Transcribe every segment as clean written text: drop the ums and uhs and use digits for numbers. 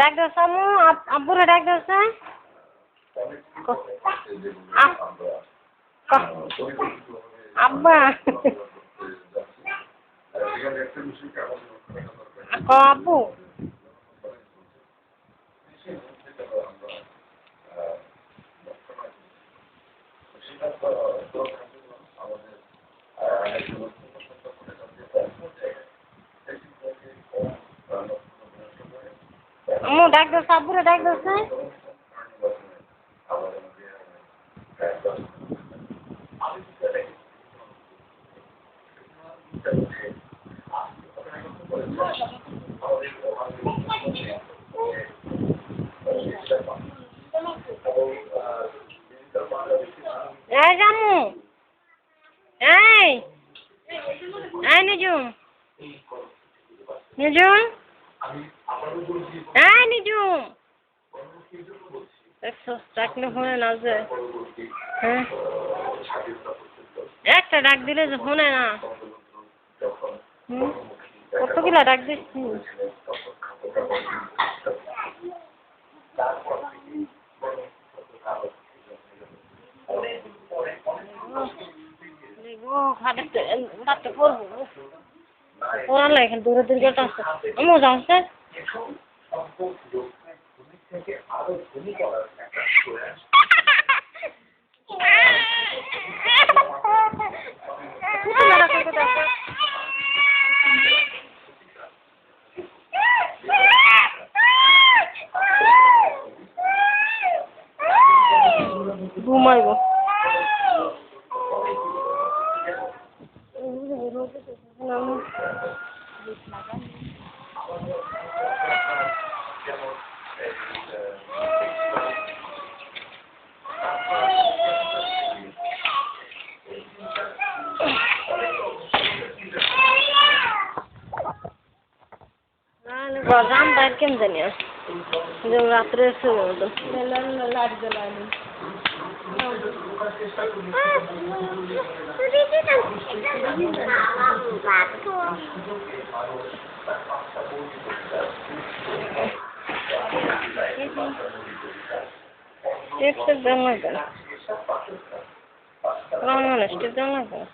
Doctor সামু আব্বুরে doctor sir আব্বা আব্বু আম্মু ডাক্তার সাব্বুরে ডাক্তার স্যার এই জামু এই নিজুম নিজুম নিজুম একশো ডাকলে ফোনে না যে হ্যাঁ একটা ডাক দিলে যে ফোনে না কতগুলা ডাক দিচ্ছি রাত্রে পড়বো পড়ালে এখানে দূরে দূরে গেট আসছে আমার যাচ্ছে ঘুমাইব গজাম বাইর কেন জানি রাত্রে লাড়ি জ্বালানি স্টেপ দেন না কেন স্টেপ দেন না কেন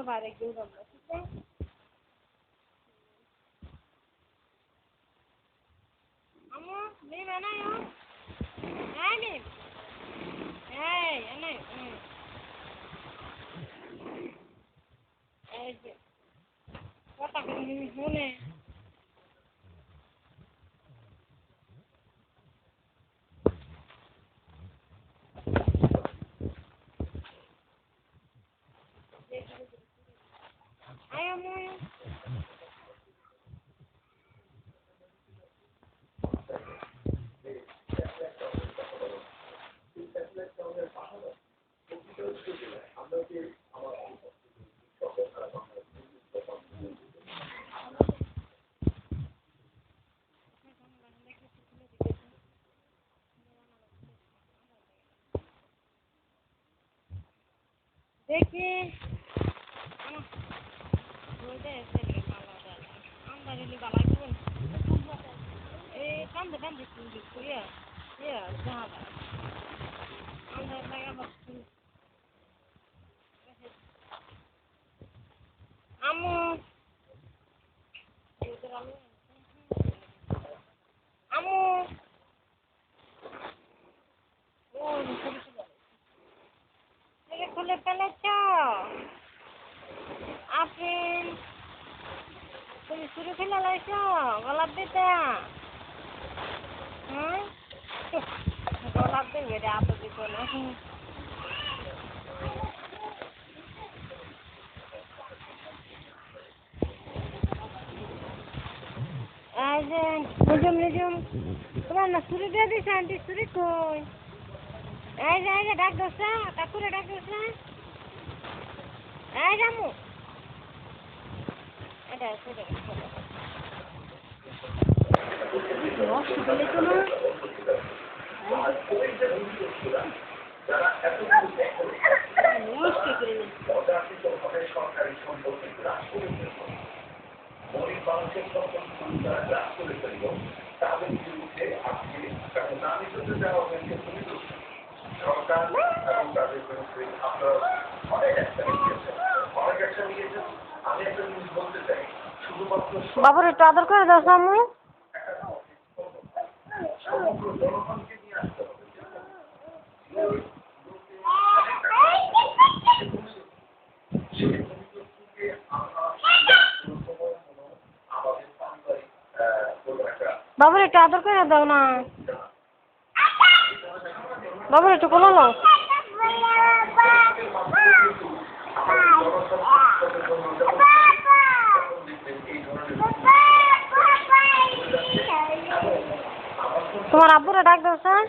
বাইরে গিয়ে যাবো ঠিক আছে আমু নেই বানাই এই নেই এই এনে এই যে কথা বলি শুনে আয় আমু দেখি খুলে ফেলেছ আপেল তুমি শুরু ফেলে লাইছ গলাপ দিতে লাগবে এটা আপাতত না। এই যে নিজম তোমার না চুরি দিয়ে দিছে আন্টি চুরি কই এই যে ডাক দোসা কাকুরে ডাক দোসা এই রামু এটা চুরি নষ্ট করলে তো না নষ্ট করে সরকারি সম্পত্তি গ্রাস করে গরিব মানুষের সম্পত্তি তারা গ্রাস করে ফেলল তাদের বিরুদ্ধে আজকে নামি করতে দেওয়া হয়েছে সরকার এবং তাদের বিরুদ্ধে আপনারা অনেক অ্যাকশন নিয়েছেন আমি একটা জিনিস বলতে চাই শুধুমাত্র বাবার একটু আদর করে দাও সামু সমগ্র জনগণকে নিয়ে আসতে হবে বাবার একটু আদর করে দাও না বাবার একটু কোলো নাও তোমার আব্বুরা ডাক দাও স্যার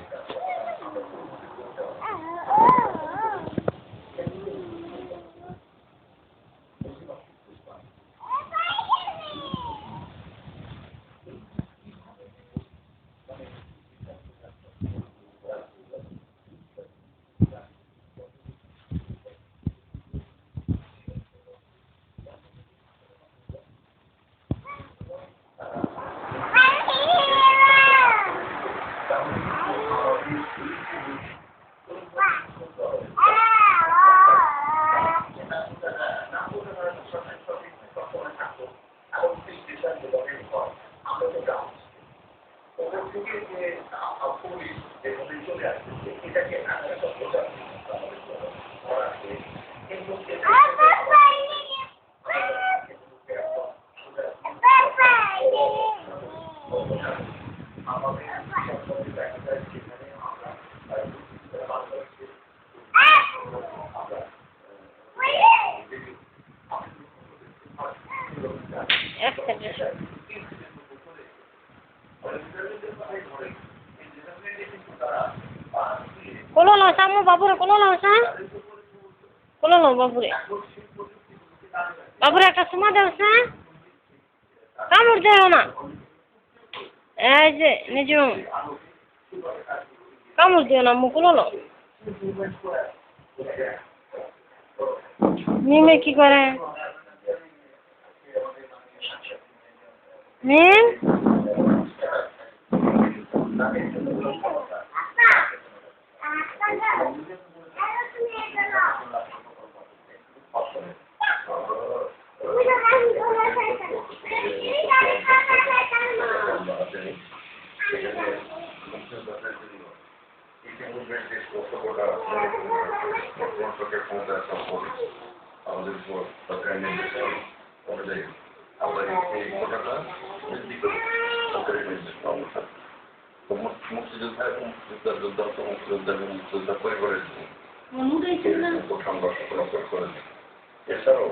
কোলো নাও সামু বাবুরে কোলো নাও স্যার কোলো নাও বাবুরে বাবুরে একটা সুমা দাও স্যার কামড় দেও না এই যে নিজম কামড় দিও না মু কোলো নাও মিমে কি করে মিম আমাদের সরকারি নির্দেশ অনুযায়ী আমরা এই ঘটনাটা সরকারি নির্দেশ অনুসারে মুক্তিযোদ্ধা এবং মুক্তিযোদ্ধার যোদ্ধা তো মুক্তিযোদ্ধা এবং মুক্তিযোদ্ধা পরিবারের সংঘর্ষ করেন এছাড়াও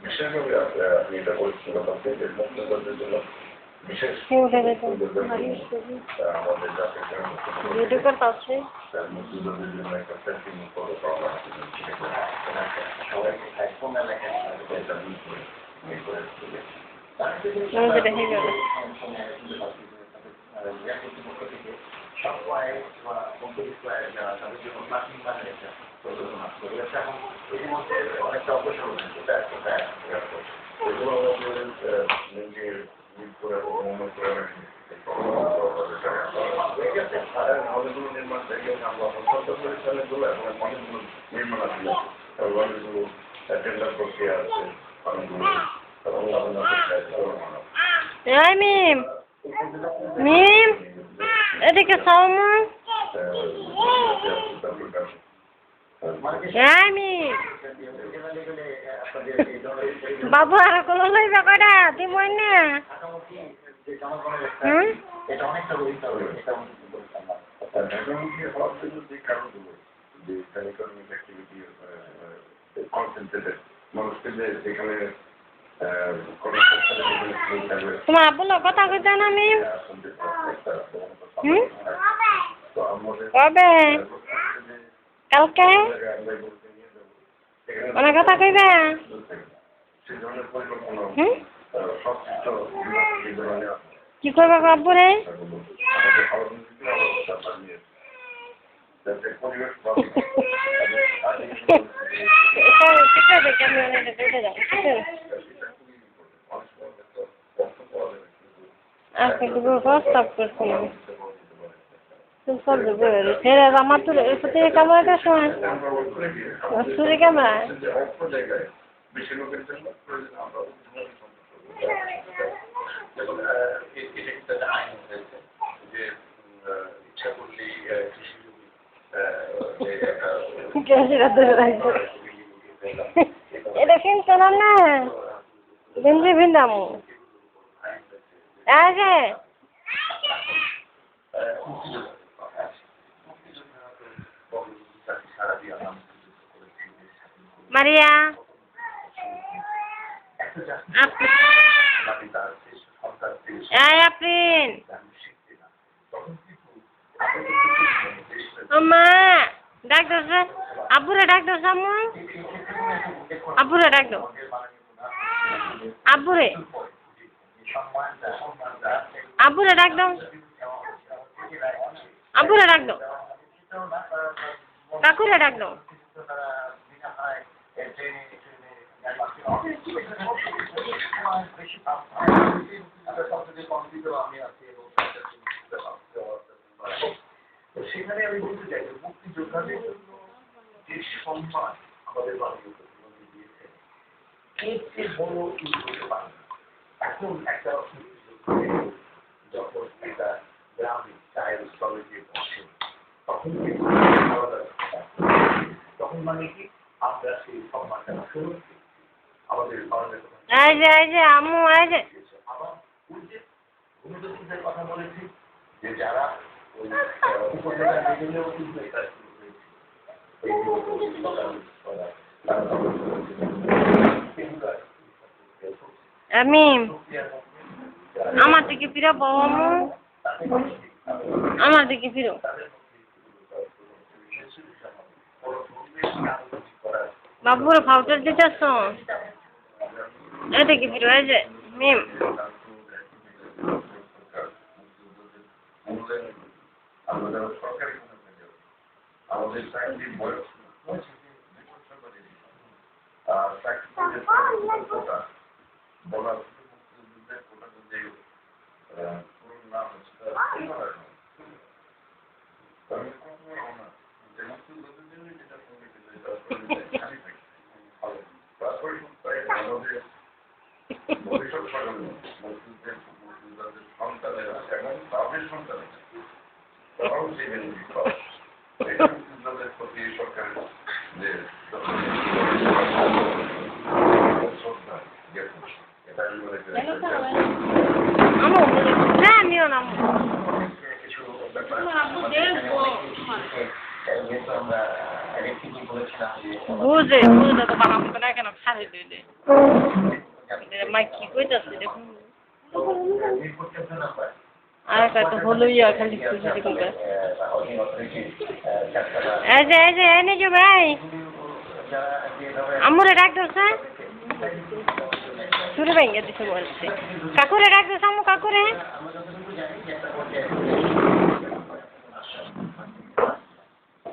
বিশেষভাবে আপনি এটা বলছেন যে মুক্তিযোদ্ধাদের জন্য বিশেষ আমাদের জাতির মুক্তিযোদ্ধাদের জন্য একটা সেন্টিং ফলো করা অনেকটা অপসর অনেকগুলো নির্মাণ নির্মাণ আছে অনেকগুলো টেন্ডার প্রক্রিয়া আছে অনেকগুলো মিম মিম এদিকে সাউমু বাবু আর কোলো লইবে কয়টা তুই মন না ঢাকামুখী হওয়ার জন্য যে কারণগুলো, যে ইকোনমিক অ্যাক্টিভিটি কনসেন্ট্রেটেড, মানুষকে যে যেখানে তোমার আব্বুর কথা কইতে না আমি কবে কালকে অনেক কথা কইবে কি করবে আব্বুরে আজকে দুপুর প্রস্তাব করছিলাম সব ফের আমার তো ক্যামেরাটার সময় চুরি ক্যামেরা এটা কিনতে না না ভিন্দি ভিন্দামু আগে Maria Aprin Mama Doctor Abura Doctor Samu Abura Doctor Abure Abura Doctor Abura Doctor Kakura Doctor সেখানে আমি বলতে চাই মুক্তিযোদ্ধাদের জন্য যে সম্মান আমাদের মাননীয় প্রধানমন্ত্রী দিয়েছেন এর চেয়ে বড় কিছু হতে পারে না। এখন একটা যখন একটা গ্রামে চায়ের স্থলে গিয়ে বসে তখন কিন্তু তখন মানে কি আমরা সেই সম্মানটা শুরু আমাদের মাননীয় আম্মু আবার ওই যে ভূমিদস্যুদের কথা বলেছি যে যারা উপজেলার লেভেলেও কিন্তু এটা শুরু হয়েছে আমি আমার দিকে ফিরো বাবু আমার দিকে ফিরো বাবুর ফাউটার দিতেছ এদিকে ফিরো এই যে মিম আমাদের চাকরির বয়স বলার মুক্তিযুদ্ধের কোটা যে পুরো নাম ভবিষ্যৎ মুক্তিযুদ্ধের সন্তানেরা এবং তাদের সন্তানেরা তারাও সেই মুক্তিযুদ্ধের প্রতি সরকারের যে শ্রদ্ধা জ্ঞাপন এটা আমি মনে করি কিছু বুঝে তো বানাবো না কেন খালি দিলে মা কি কইতাছে দেখুন আর কত হলো ইয়া খালি খুশি করবে এই যে এনে যে ভাই আমরে ডাক্তার স্যার শুরু ভেঙে দিছে বলছে কাকুরে ডাক্তার সামু কাকুরে